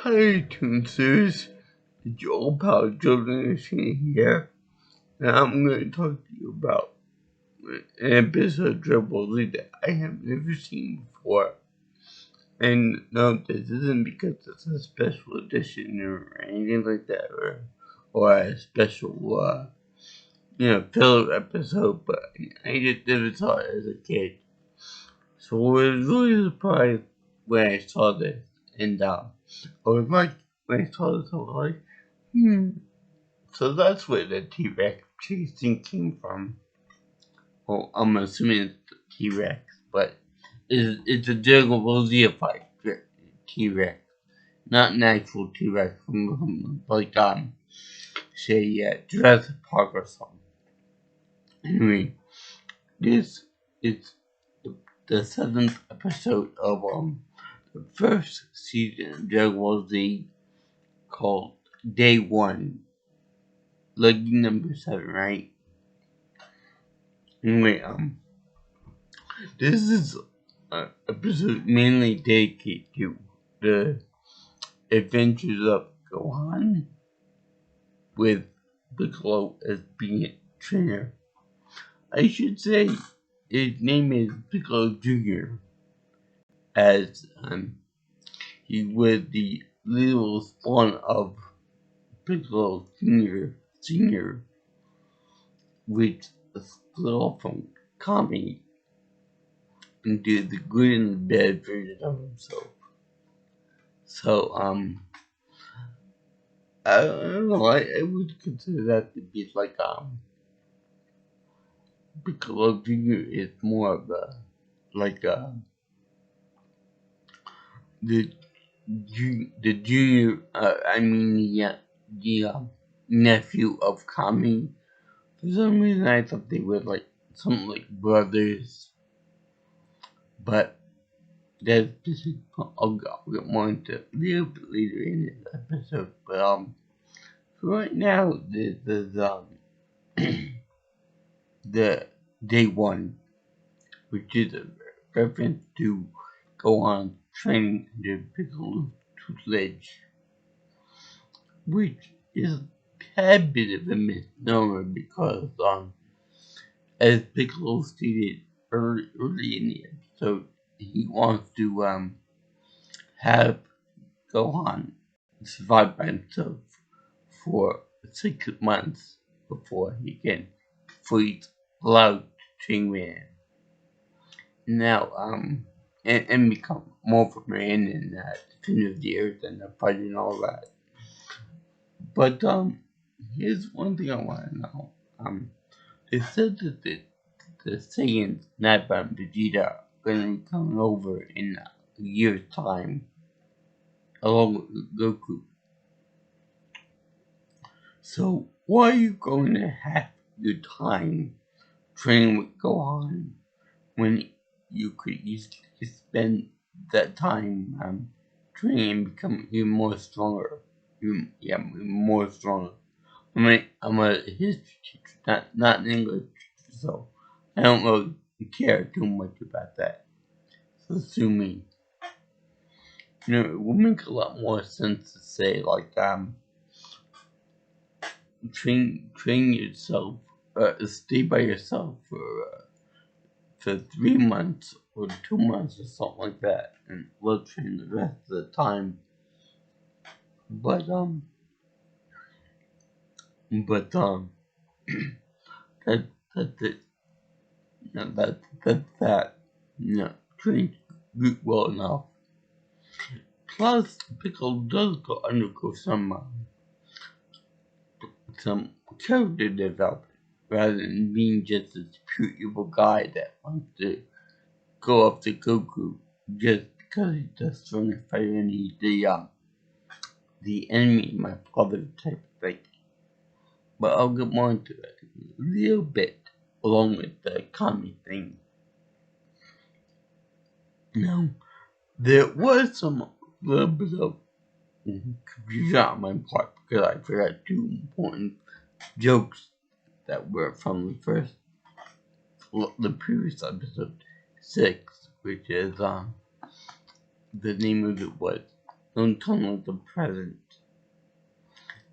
Hi, Toonsters. It's your old pal Landriscina here, and I'm going to talk to you about an episode of Dragon Ball Z that I have never seen before. And no, this isn't because it's a special edition or anything like that, or a special, filler episode, but I just never saw it as a kid. So I was really surprised when I saw this, and I was like, when I saw this, I was like, So that's where the T-Rex chasing came from. Well, I'm assuming it's the T-Rex, but it's a Dragon Ball Z-ified T-Rex, not an actual T-Rex from like say Jurassic Park or something. Anyway, this is the seventh episode of the first season of Dragon Ball Z called Day One, lucky number 7, right? Anyway, this is an episode mainly dedicated to the adventures of Gohan, with Piccolo as being a trainer. I should say his name is Piccolo Jr., as he was the little spawn of Piccolo Senior, which split off from Kami into the good and the bad version of himself. So, I don't know, I would consider that to be like, Piccolo Jr. is more of like, the, the junior, the nephew of Kami. For some reason, I thought they were like, something like brothers, but that's I'll get more into a little bit later in this episode. But for right now, this is the Day One, which is a reference to Gohan training under Piccolo's tutelage, which is a bit of a misnomer because as Piccolo stated early in the episode, he wants to have Gohan survive by himself for 6 months before he can fully allowed to train with him. Now, and become more of a man and defender of the earth and the fight and all that. But here's one thing I want to know. They said that the Saiyans, Nappa and Vegeta, are going to be coming over in a year's time, along with Goku. So why are you going to have your time training with Gohan when you could easily spend that time training and become even more stronger? More stronger. I'm a history teacher, not an English teacher, so I don't really care too much about that. So sue me. It would make a lot more sense to say like train yourself, stay by yourself for 3 months or 2 months or something like that, and we'll train the rest of the time. But that's it. That's that. Train well enough. Plus, Piccolo does undergo some character development rather than being just this pure evil guy that wants to go after Goku just because he's the strongest fighter and he's the enemy, my father type of thing. But I'll get more into it a little bit along with the Kami thing. Now, there was some little bit of confusion on my part because I forgot 2 important jokes that were from the previous episode 6, which is the name of it was don't come with the present.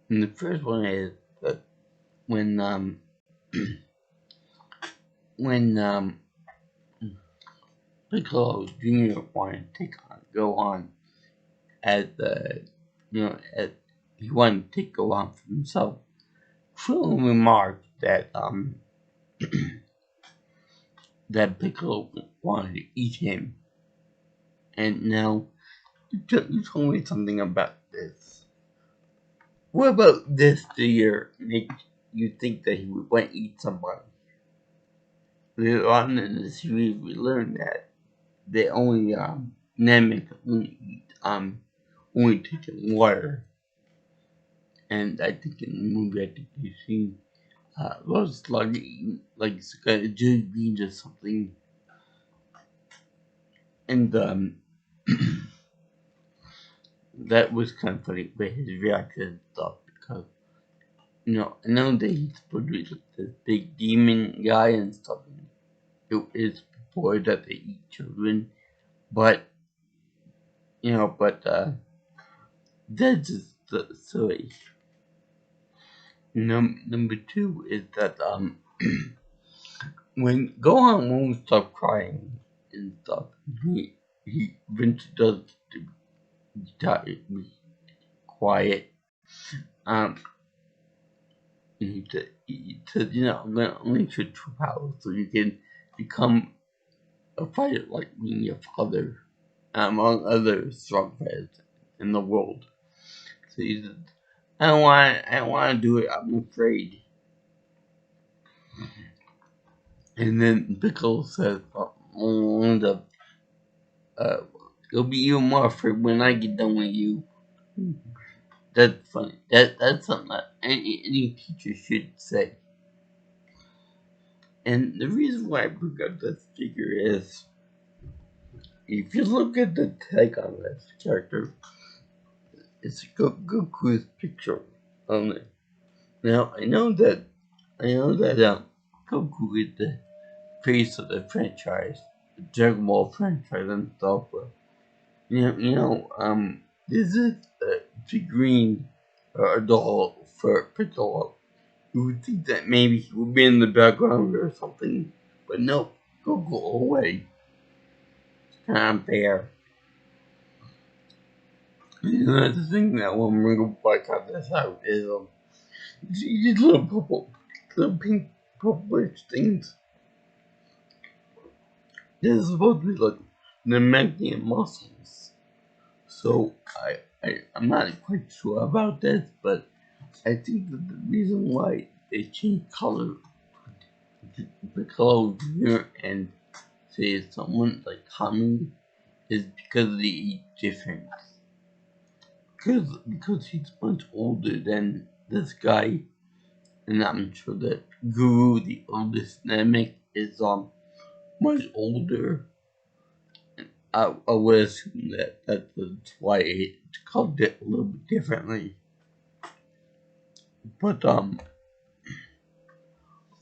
And the first one is that when when Piccolo Jr. wanted to go on as as he wanted to take Gohan for himself. Krillin remarked that that Piccolo wanted to eat him. And now you told me something about this. What about this year make you think that he would want to eat somebody? Later on in the series, we learned that they only Namek only taking water. And I think in the movie, I think you've seen Rose like it's got a jelly beans or something. And that was kind of funny, but his reaction and stuff because I know that he's supposed to be like this big demon guy and stuff. It is before that they eat children, but that's just silly. Number two is that when Gohan won't stop crying and stuff, he eventually does be quiet. He said, I'm gonna unleash your true power so you can become a fighter like me, your father, among other strong fighters in the world. So he said, I don't want to do it. I'm afraid. And then Piccolo says, you'll be even more afraid when I get done with you. That's funny. That's something that any teacher should say. And the reason why I bring up this figure is, if you look at the tag on this character, it's Goku's picture on it. Now I know that Goku is the face of the franchise, the Dragon Ball franchise and stuff. But this is a figurine or a doll for Piccolo. You would think that maybe he would be in the background or something, but no, Goku away. It's kind of unfair. That's the thing that when we're gonna boycott this out is these little pink purplish things. This is supposed to be like the Namekian muscles. So I'm not quite sure about this, but I think that the reason why they changed color the color here and say someone like Kami is because they eat different. Because he's much older than this guy, and I'm sure that Guru, the oldest Namek, is much older. I would assume that's why it's called it a little bit differently. But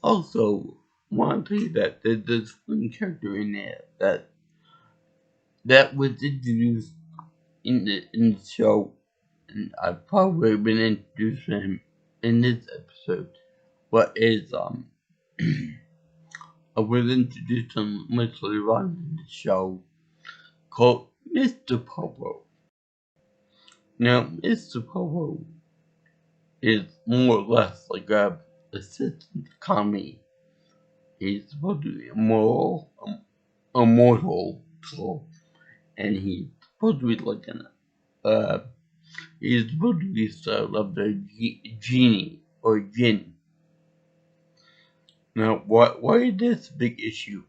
also want to tell you that there's one character in there that was introduced in the show, and I've probably been introduced to him in this episode. But is I was introduced to him much later on in the show, called Mr. Popo. Now, Mr. Popo is more or less like a assistant Kami. He's supposed to be immortal, and he's supposed to be like he's supposed to be sort of the genie or jinn. Now, why is this a big issue?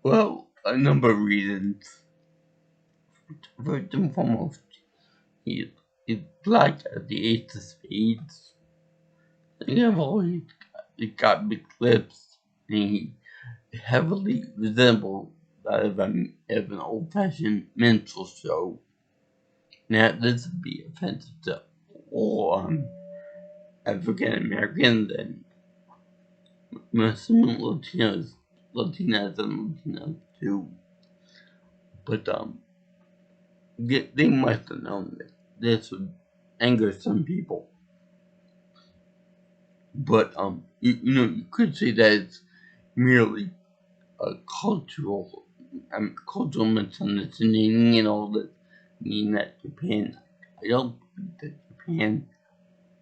Well, a number of reasons. First and foremost, he's black at the Ace of Spades. He's got big lips, and he heavily resembles that of an old-fashioned minstrel show. Now, this would be offensive to all African Americans and Muslim Latinas and Latinos too. But they must have known that this would anger some people. But you could say that it's merely a cultural misunderstanding, that mean that Japan. I don't think that Japan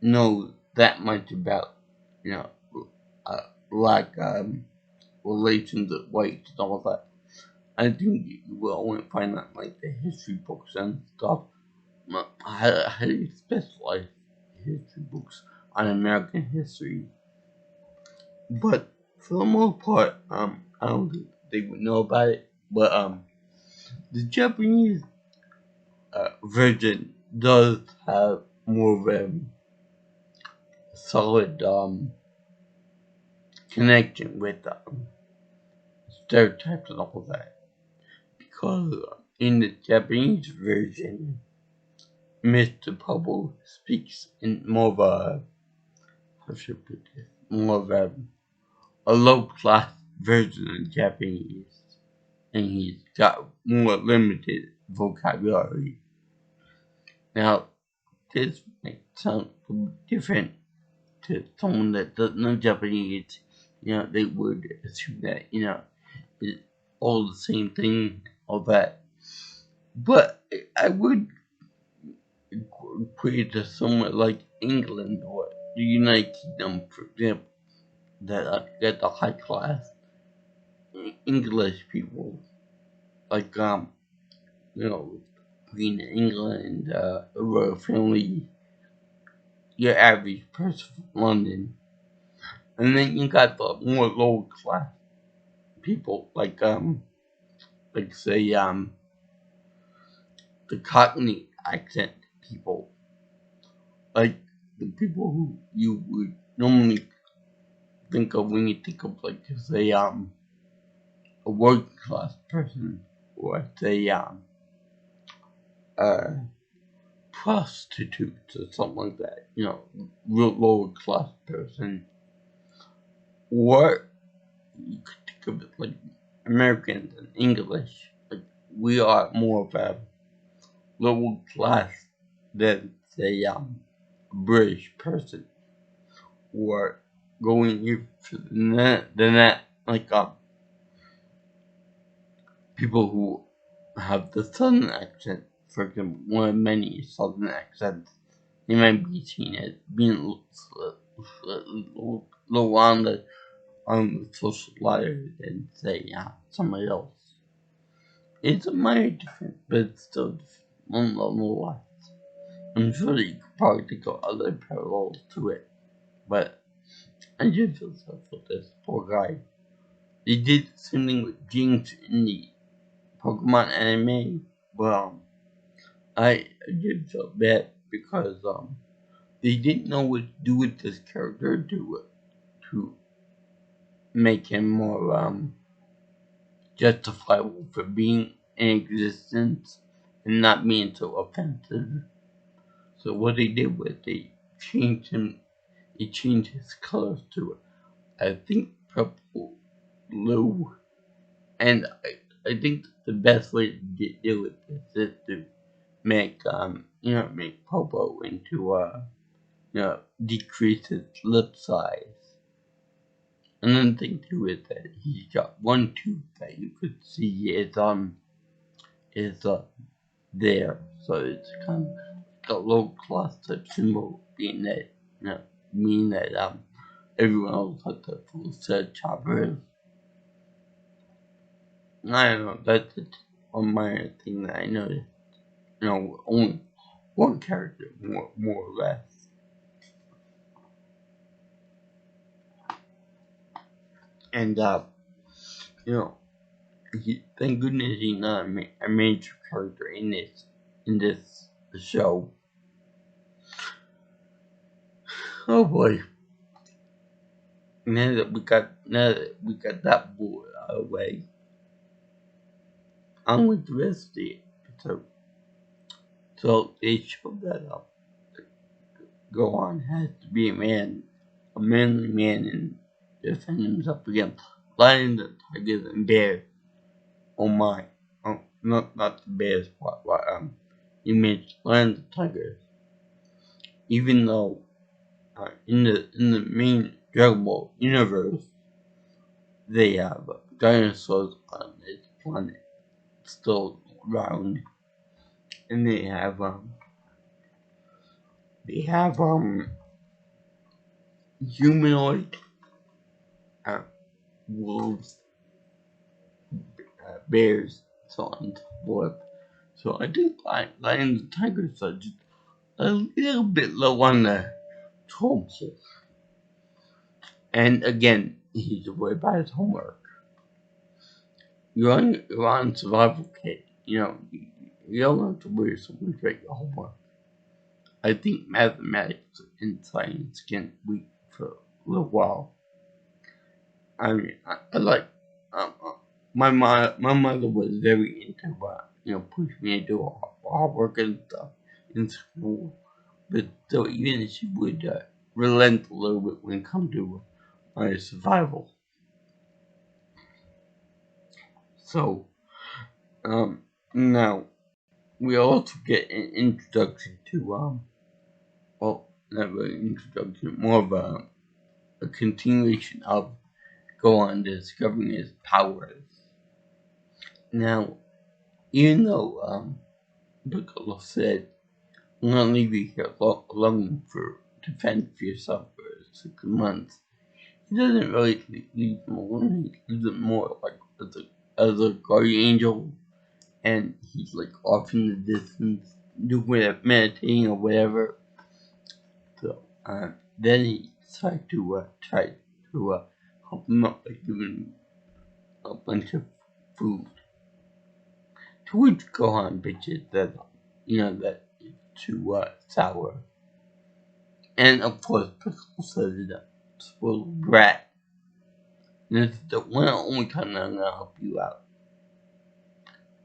knows that much about, you know, uh, like relations with whites and all that. I think you will only find that like the history books and stuff. Highly specialized history books on American history. But for the most part, I don't think they would know about it. But the Japanese version does have more of a solid connection with stereotypes and all that. Because in the Japanese version, Mr. Popo speaks in more of a, how should I put this, more of a low class version of Japanese. And he's got more limited vocabulary. Now, this might sound different to someone that doesn't know Japanese. They would assume that, it's all the same thing, all that. But I would put it to somewhere like England or the United Kingdom, for example, that get the high class English people, like Queen of England, a royal family, your average person from London, and then you got the more lower class people, like say the Cockney accent people, like the people who you would normally think of when you think of like say a working class person, or say uh prostitutes or something like that, real lower class person. Or you could think of it like Americans and English. Like we are more of a lower class than say British person. Or going even than that, like people who have the southern accent, for example, one of many southern accents, they might be seen as being low on the social ladder than say somebody else. It's a minor difference, but it's still different nonetheless. I'm sure that you could probably think of other parallels to it, but I just feel sorry for this poor guy. They did the same thing with Jinx in the Pokemon anime, but I just felt bad because they didn't know what to do with this character to make him more justifiable for being in existence and not being so offensive. So what they did was they changed him. They changed his colors to, I think, purple, blue, and I think the best way to deal with this is to make make Popo into decrease his lip size. Another thing too is that he's got one tooth that you could see is there, so it's kind of like a low class type symbol, being that mean that everyone else has a full set of choppers. I don't know, that's just one minor thing that I noticed. Only one character, more or less. And thank goodness he's not a major character in this show. Oh boy! Now that we got that boy out of the way, on with the rest of the episode. So they showed that Gohan has to be a manly man, and defend himself against lions and tigers and bears. Oh my! Oh, not the bears part, but image Land of Tigers, even though in the main Dragon Ball universe they have dinosaurs on this planet still around, and they have humanoid wolves, bears, so on and so forth. So I think Lions and Tigers are just a little bit low on the totem pole. And again, he's away by his homework. You're on survival kit. You don't have to worry so much about your homework. I think mathematics and science can wait for a little while. I mean, I like my mother was very into pushing me to do hard work and stuff in school, but so even she would relent a little bit when it comes to my survival. So now we also get an introduction to well, not really an introduction, more of a continuation of Gohan discovering his powers. Now, even though Piccolo said, "I'm gonna leave you here alone to fend for yourself for 6 months," he doesn't really leave him alone. He leaves him more like as a guardian angel, and he's like off in the distance doing meditating or whatever. So then he decided to help him out by giving a bunch of food. To which Gohan bitches that that is too sour. And of course Piccolo says that spoiled brat. And it's the one and only time that I'm gonna help you out.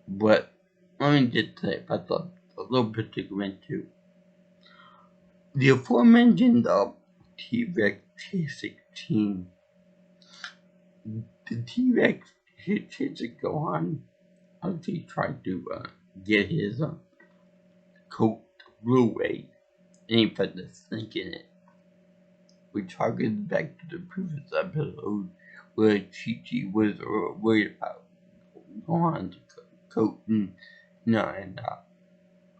But let me just say about a little predicament too. The aforementioned T-Rex T16. The T-Rex chasing Gohan as he tried to get his coat blue away, and he put the snake in it. Which harkens back to the previous episode where Chi-Chi was worried about Gohan's coat and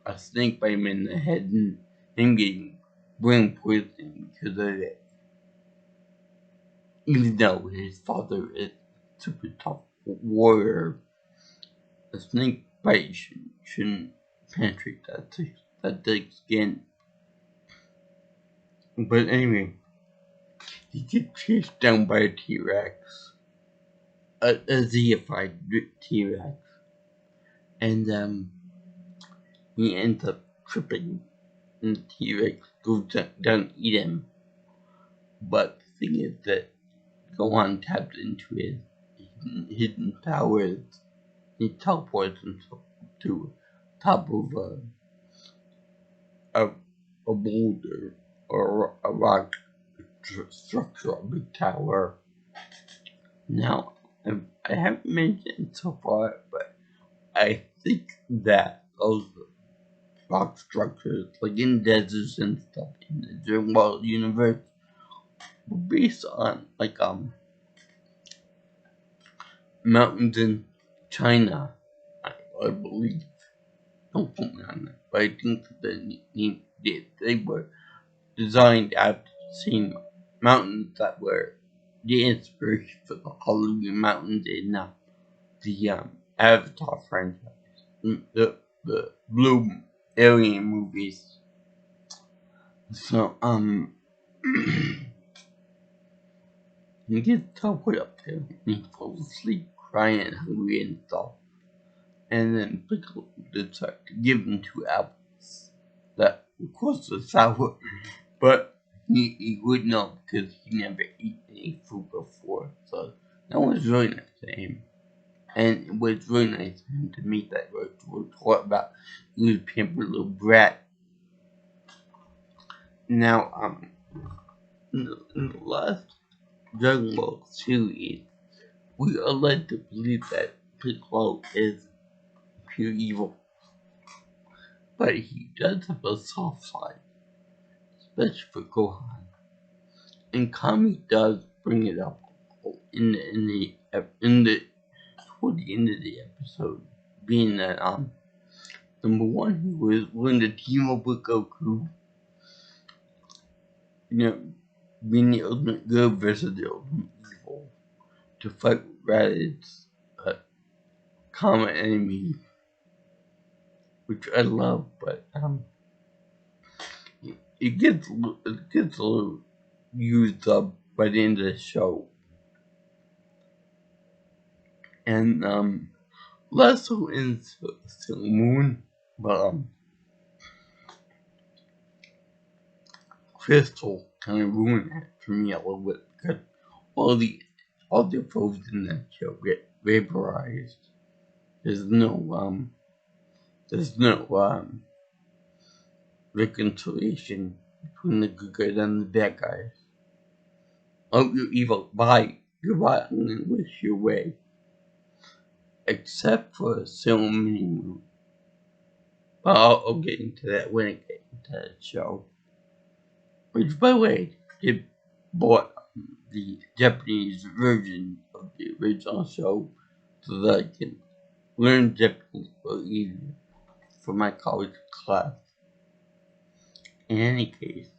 a snake bite him in the head and him getting brain poisoning because of it. Even though his father is a super tough warrior, a snake bite shouldn't penetrate that thick skin. But anyway, he gets chased down by a T-Rex, a Zeified T-Rex, and he ends up tripping, and the T-Rex goes down to eat him. But the thing is that Gohan taps into his hidden powers. He teleports himself to top of a boulder or a rock structure, a big tower. Now, I haven't mentioned so far, but I think that those rock structures, like in deserts and stuff in the Dragon Ball universe, were based on mountains in China, I believe. Don't quote me on that, but I think that they were designed after the same mountains that were the inspiration for the Halloween Mountains in the Avatar franchise, the Blue Alien movies. So he gets teleported up there and he falls asleep, crying and hungry and stuff. And then Piccolo decides to give him 2 apples. That, of course, was sour, but he would know because he never eaten any food before. So that was really nice to him. And it was really nice for him to meet that Rose taught about he was a pampered little brat. Now, in the last Dragon Ball series, we are led to believe that Piccolo is pure evil. but he does have a soft side, especially for Gohan. And Kami does bring it up in the toward the end of the episode, being that number one, he was willing to team up with Goku, being the ultimate good versus the ultimate evil, to fight Raditz, a common enemy, which I love, but it gets a little used up by the end of the show, and less so in Sailor Moon, but Crystal kind of ruined that for me a little bit because all the foes in that show get vaporized. There's no reconciliation between the good guys and the bad guys. Oh, you're evil. Bye. Goodbye. I'm gonna wish you away. Except for Sailor Moon. But I'll get into that when I get into that show. Which, by the way, they bought the Japanese version of the original show so that I can learn Japanese a little easier for my college class. In any case,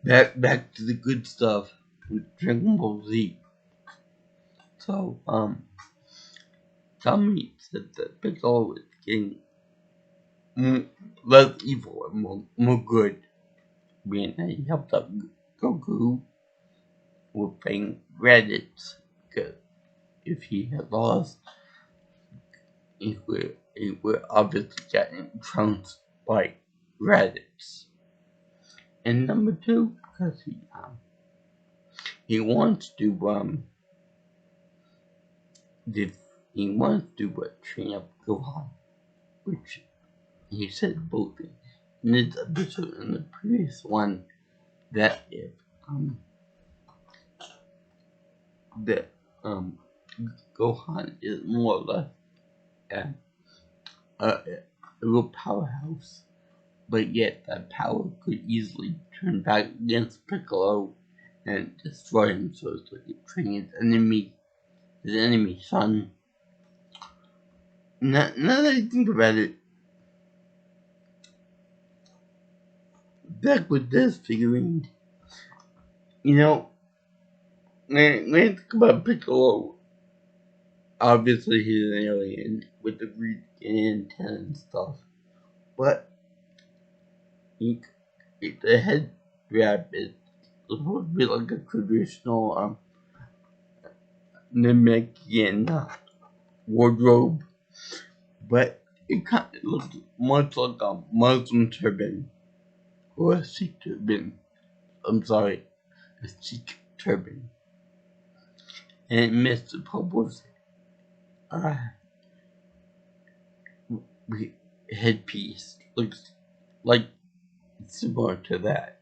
back to the good stuff with Dragon Ball Z. So, Tommy said that Piccolo is getting less evil and more good, being that he helped out Goku with playing Raditz, because if he had lost, he would obviously get trounced by Raditz. And number two, because he wants to train up Gohan, which he said both in this episode and the previous one, that if Gohan is more or less a real powerhouse, but yet that power could easily turn back against Piccolo and destroy him, so it's like training his enemy son. Now that I think about it, back with this figurine, when I think about Piccolo, obviously he's an alien with the Greek antenna and stuff, but the head wrap is supposed to be like a traditional Namekian wardrobe, but it kind of looks much like a Muslim turban or a Sikh turban. I'm sorry, a Sikh turban, and it missed the purpose headpiece. Looks like similar to that,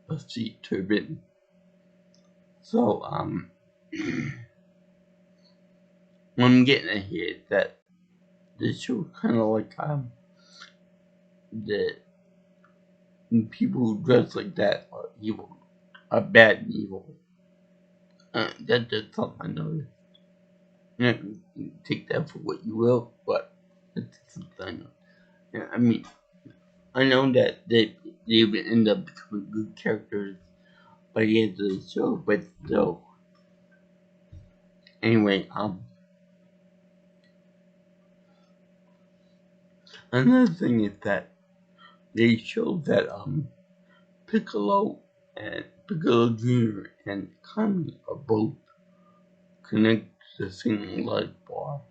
a Sikh turban. So what I'm getting at here is that this show kind of like the people who dress like that are evil, are bad and evil. That's just something I noticed. You can take that for what you will, but that's something I know. I mean, I know that they would end up becoming good characters by the end of the show, but still. Anyway, another thing is that they show that Piccolo Jr. and Kami are both connected to the same light bar,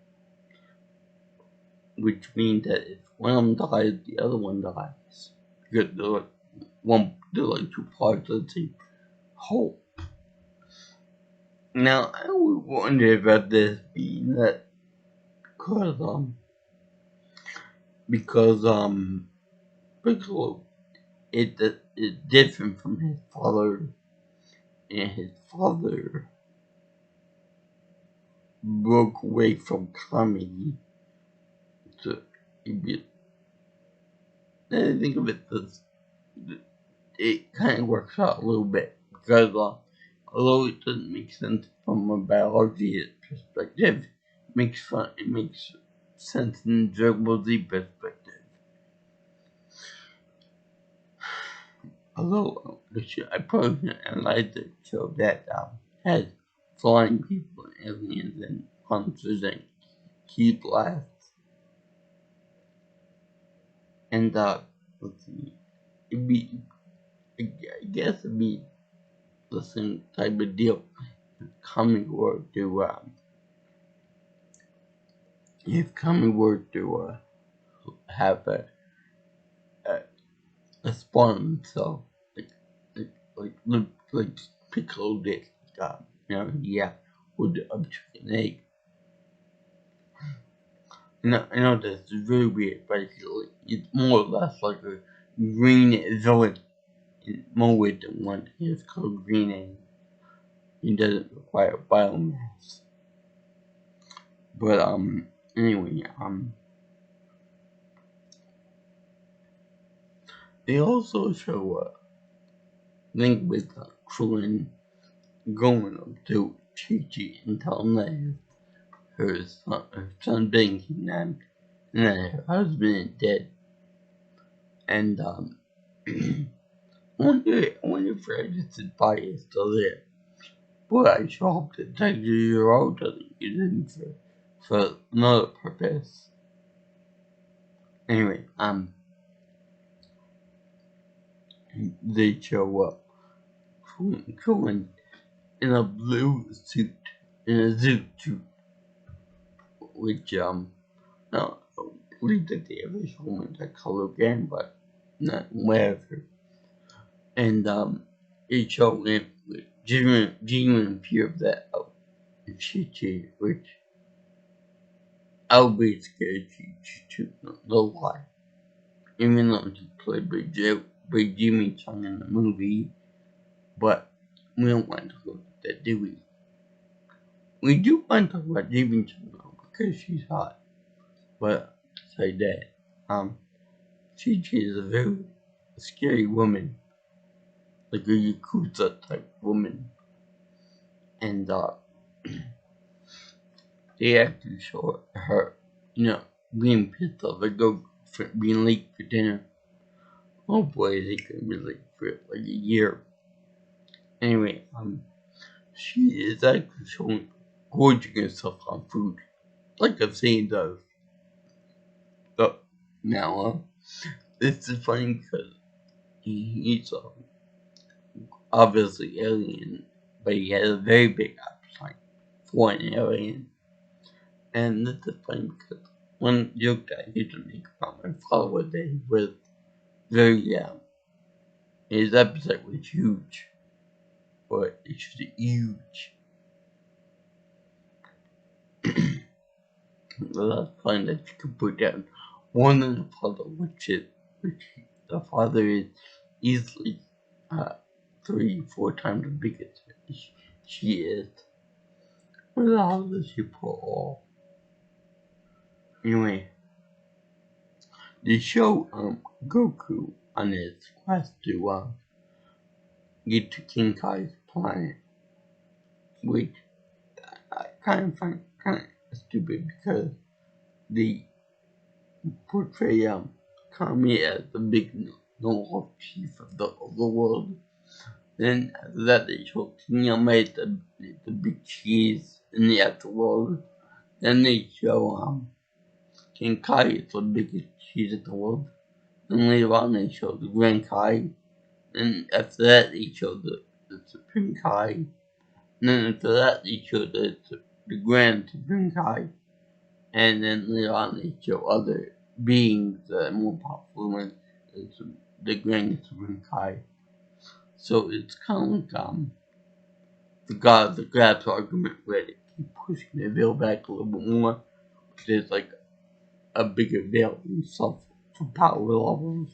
which means that if one of them dies, the other one dies, because they're like two parts of the same whole. Now, I would wonder about this being that because Piccolo is different from his father, and his father broke away from Kami to be then I think of it this, it kind of works out a little bit because although it doesn't make sense from a biology perspective, it makes sense in a Dragon Z perspective. Although I probably should analyze the show that has flying people and aliens and monsters and key blasts. And let's see, I guess it'd be the same type of deal coming word to if coming word to have a spawn, so like Piccolo did, yeah, with a chicken egg. I know that's very weird, but it's more or less like a green villain in more ways than one. It's called green and it doesn't require biomass. But anyway, they also show a link with Krillin going up to Chi-Chi and telling that her son being kidnapped and that her husband is dead. And I wonder if Regis' body is still there. But I sure hope that Tanjiro doesn't use him for another purpose. Anyway, they show up. Krillin in a blue suit, in a zoot suit, which, no, I don't believe that they ever show him in that color again, but not whatever. And, it showed him with genuine fear of that Chi-Chi, which I'll be scared to know why. Even though he's played by Jimmy Chung in the movie, but we don't want to look at that, do we? We do want to talk about Jimmy Chung though, because she's hot. But say that, Chi-Chi is a very scary woman, like a Yakuza type woman, and they actually show her, being pissed off at being late for dinner. Oh boy, they could be late for like a year. Anyway, she is actually showing gorging herself on food, like a saying does. But now, this is funny because he's obviously alien, but he has a very big appetite for an alien. And this is funny because one joke that I used to make about my father was that he was very, his appetite was huge. But it's just huge. Well, that's fine that you can put down one than the father, which the father is easily 3-4 times the biggest she is. Where the hell does she put all? Anyway, they show Goku on his quest to get to King Kai's planet, which I kind of find kind of stupid because they portray Kami as the big noble chief of the world. Then after that they show King Yama the big cheese in the afterworld. Then they show King Kai is the biggest cheese in the world. Then later on they show the Grand Kai. Then after that they show the Supreme Kai. And then after that they show the Grand Supreme Kai. And then later on they show other beings that are more powerful than the Grand Supreme Kai. So it's kind of like the God's argument where they keep pushing the veil back a little bit more, which is like a bigger veil himself for power levels.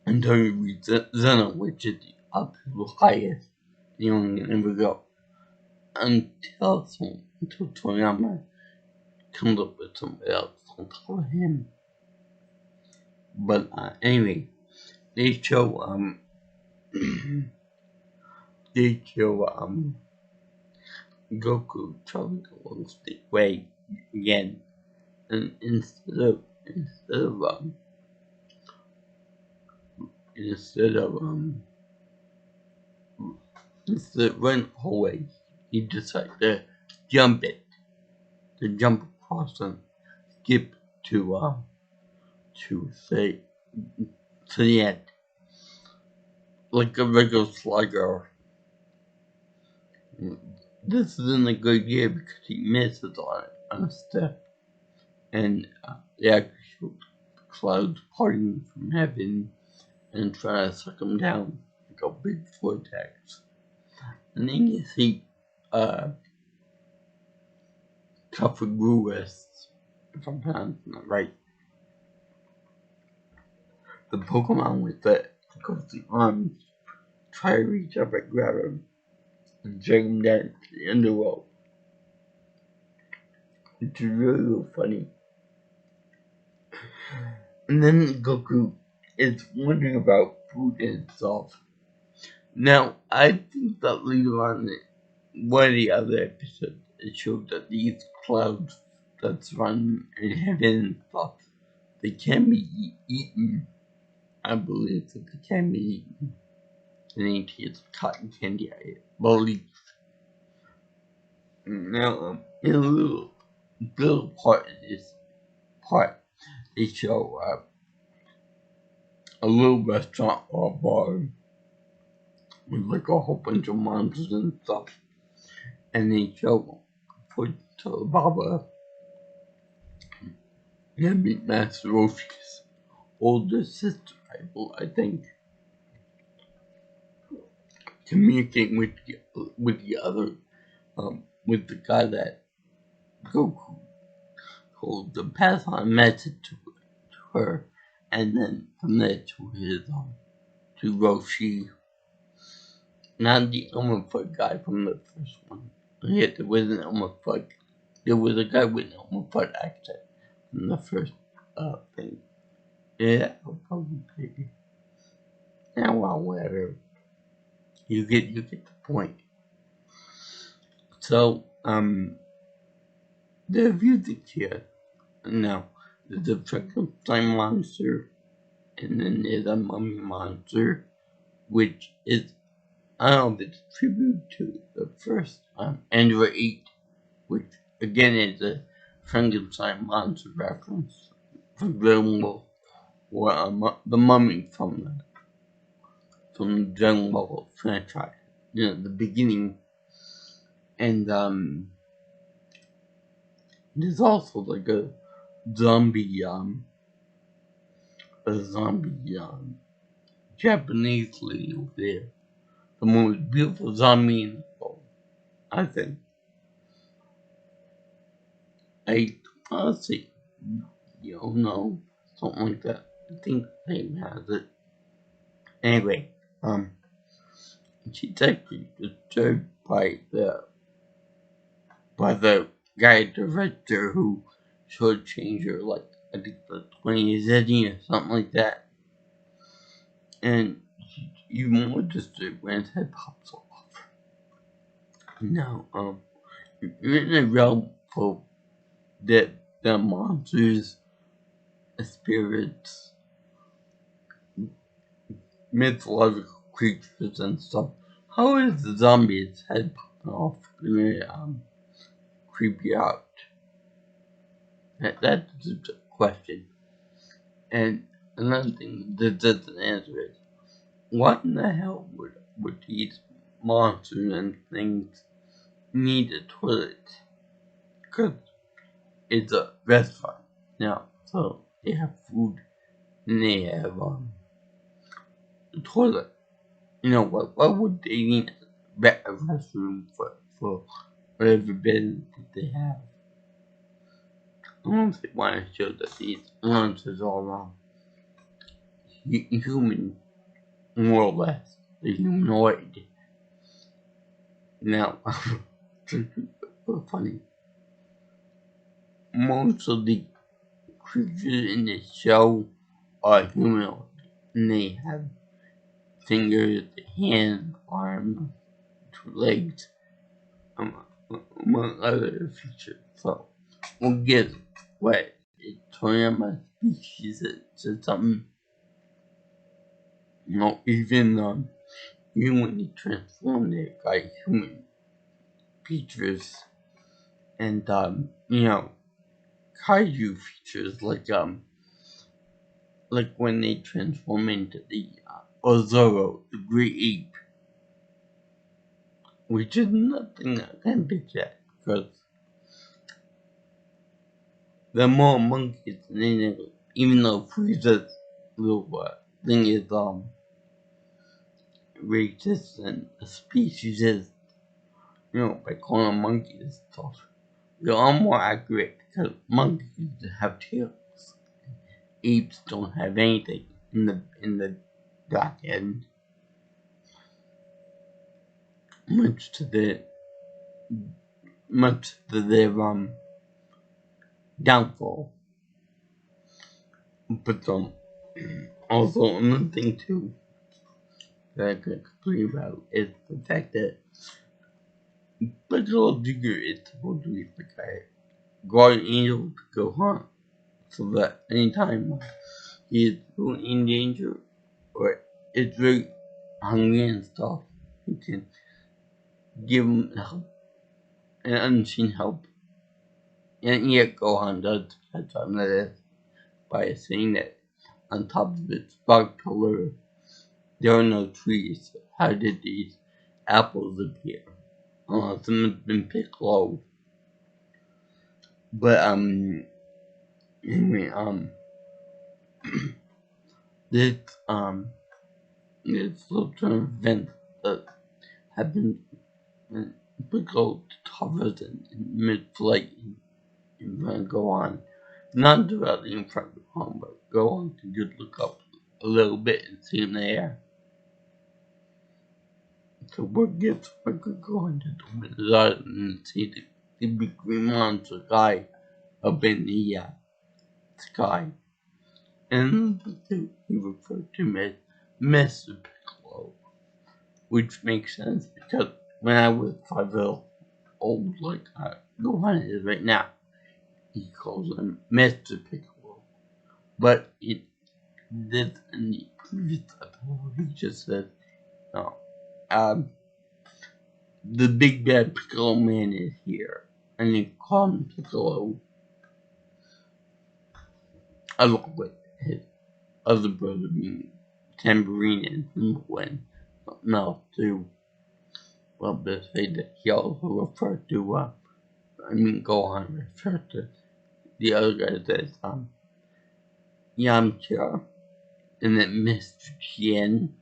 Until you reach Zena, which is the absolute highest you can ever go. Until Toei Animation comes up with somebody else on top of him. But anyway, they show they show Goku traveling along the way again, and instead of run away, he decided to jump it, to jump across and skip to say to the end, like a regular slugger. This isn't a good year because he misses on a step, and the actual clouds parting from heaven and try to suck him down like a big vortex. And then you see Kafagruis, if I'm pronouncing that right, the Pokemon with the ghostly arms, try to reach up and grab him and drag him down to the underworld. Which is really funny. And then Goku is wondering about food himself. Now, I think that later on in one of the other episodes, it showed that these clouds that surround in heaven and stuff, they can be eaten. I believe that they can be eaten. And then he gets cotton candy, I believe. Now, in a little part of this part, they show a little restaurant or bar with like a whole bunch of monsters and stuff. And they show for Baba and meet Master Roshi's older sister, I think, communicating with the other, with the guy that Goku told to pass on a message to her, and then from there to his to Roshi. Not the Elmer Fudd guy from the first one. Yet there was an Elmer Fudd. There was a guy with an Elmer Fudd accent from the first thing. Yeah, probably. Yeah, well, whatever. You get the point. So, the music here. Now, there's a Frankenstein monster, and then there's a mummy monster, which is, I don't know if it's a tribute to the first Android 8, which again is a Frankenstein monster reference from Dragon Ball, or the mummy from the Dragon Ball franchise, the beginning. And there's also like a zombie Japanese lady over there, the most beautiful zombie in the world, I think. I honestly don't know, something like that. I think Fame has it. Anyway, she's actually disturbed by the guy director who shortchanged her, like, I think the 20 zillion or something like that. And even more disturbed when his head pops off. Now, you're in a realm full that the monsters, spirits, mythological creatures and stuff. How is the zombie's head popping off gonna creep you out? That's just a question. And another thing that doesn't answer is, what in the hell would these monsters and things need a toilet? Because it's a restaurant now, so they have food and they have a toilet. You know what would they need a restroom for whatever business that they have? I don't think want to show that these monsters are human, more or less. They're humanoid. Now, funny. Most of the creatures in the show are humanoid, and they have fingers, hands, arms, legs, among other features. So we'll get what a Toriyama species is. So something, even when they transform, they got human features and kaiju features like when they transform into the Ozoro, the great ape, which is nothing I can picture at, because there are more monkeys than anything, even though Frieza's little thing is racist and a species is, by calling them monkeys stuff. They are more accurate because monkeys have tails. Apes don't have anything in the back end. Much to their downfall. But also another thing too that I could complain about is the fact that Piccolo Jr. is supposed to be like a guardian angel to go hunt, so that anytime he is really in danger or is very hungry and stuff, he can give him help and unseen help. And yet Gohan does catch on to this by saying that on top of its rock pillar there are no trees. How did these apples appear? Unless it's been Piccolo. But anyway, this little turn of events that have been Piccolo hovers in mid-flight and gonna go on, not directly in front of home, but go on to just look up a little bit and see him there. So what gets Michael going to the Wizard and see the big green monster guy up in the sky. And he referred to him as Mr. Piccolo, which makes sense because when I was 5 years old, like Gohan is right now, he calls him Mr. Piccolo. But in the previous episode, he just said, the big bad Piccolo man is here. And they call him Piccolo along with his other brother being Tambourine and Symbol and something else too. Well, they say that he also referred to, Gohan referred to the other guys as, Yamcha, and then Mr. Tien,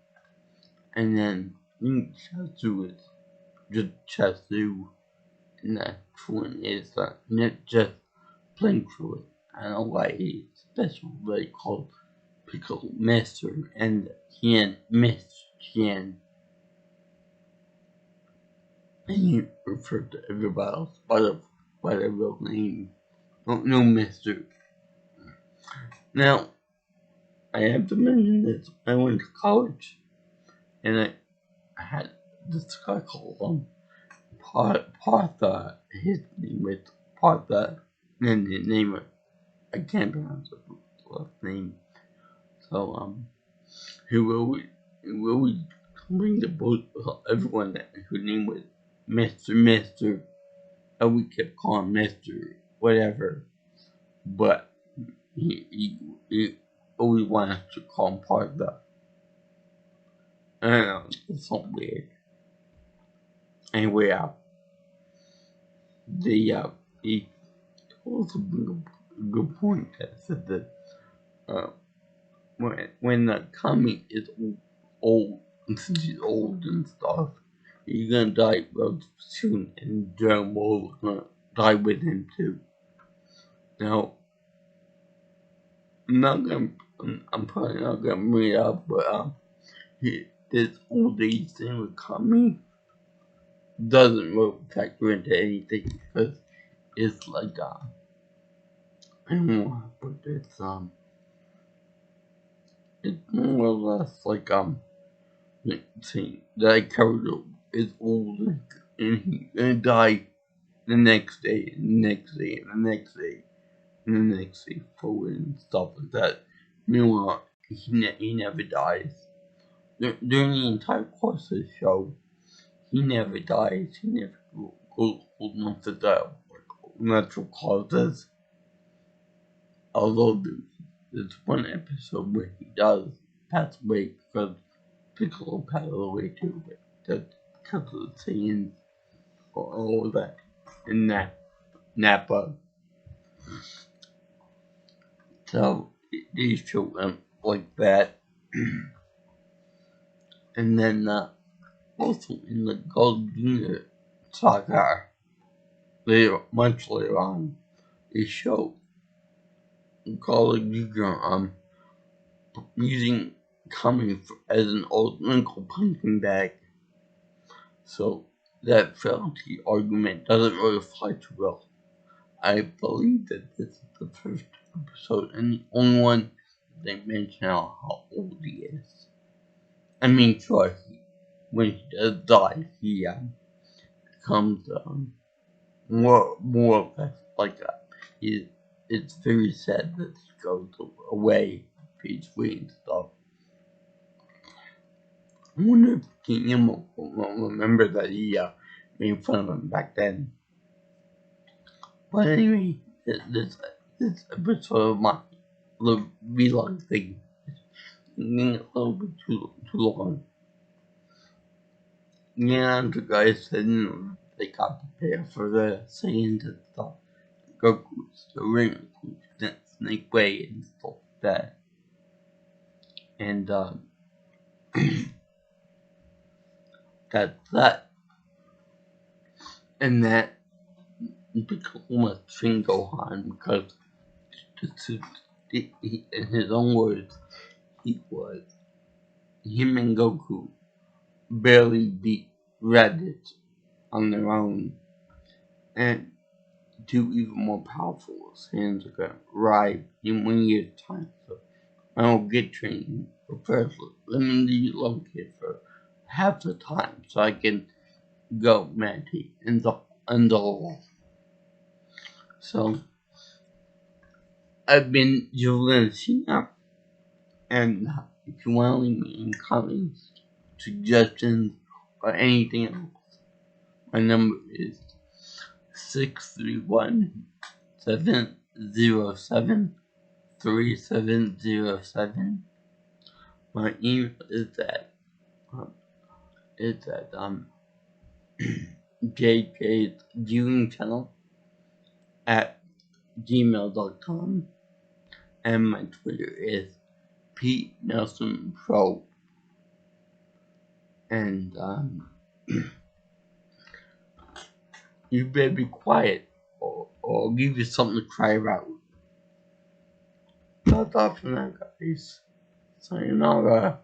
and then Chasu is just Chasu, and that one is not just plain Cruel. I don't know why he's special, but he called Piccolo Master and Tien Mr. Tien. And he referred to everybody else by their real name. Don't know Mr. Now, I have to mention this. I went to college, and I had this guy called Partha. His name was Partha, and his name was, I can't pronounce his last name. So he will bring the boat everyone whose name was Mister. We kept calling Mister whatever, but he always wanted us to call him Partha. I don't know, it's so weird. Anyway, he told us a good point that said that when the kami is old, and since he's old and stuff, he's gonna die real soon, and Dragon Ball is gonna die with him too. Now, I'm probably not gonna bring it up, but this old age thing with kami doesn't really factor into anything because it's like I don't know how to put this it's more or less like saying that character is old and he's gonna die the next day and the next day and the next day and the next day forward and stuff like that. Meanwhile, he never dies. During the entire course of the show, he never dies. He never goes old enough to die of natural causes. Although there's one episode where he does pass away because Piccolo passed away too, but that's because of the Saiyans or all of that in that Nappa. So they show them like that. And then also in the Gold Junior saga, much later on, they show Gold Junior using coming as an old wrinkle punching bag. So that frailty argument doesn't really fly too well. I believe that this is the first episode and the only one they mention how old he is. I mean, sure, when he does die, he becomes more or less like it's very sad that he goes away peacefully and stuff. I wonder if King will remember that he made fun of him back then. But anyway, this episode of my little vlog thing is getting a little bit too long. Yeah, the guys said they got prepared for the Saiyans and stuff. Goku's the ring, Snake Way and stuff like that. And that's that. And that Piccolo train Gohan because in his own words, him and Goku barely beat Raditz on their own, and two even more powerful Saiyans are gonna arrive in 1 year's time. So I don't get training. But first, let me leave you alone here for half the time so I can go meditate and the So I've been Landriscina, and if you want to leave me any comments, suggestions, or anything else, my number is 631-707-3707. My email is at JK's viewing channel at gmail.com, and my Twitter is Pete Nelson Pro. And you better be quiet, or I'll give you something to cry about. That's all for now, guys. Sayonara.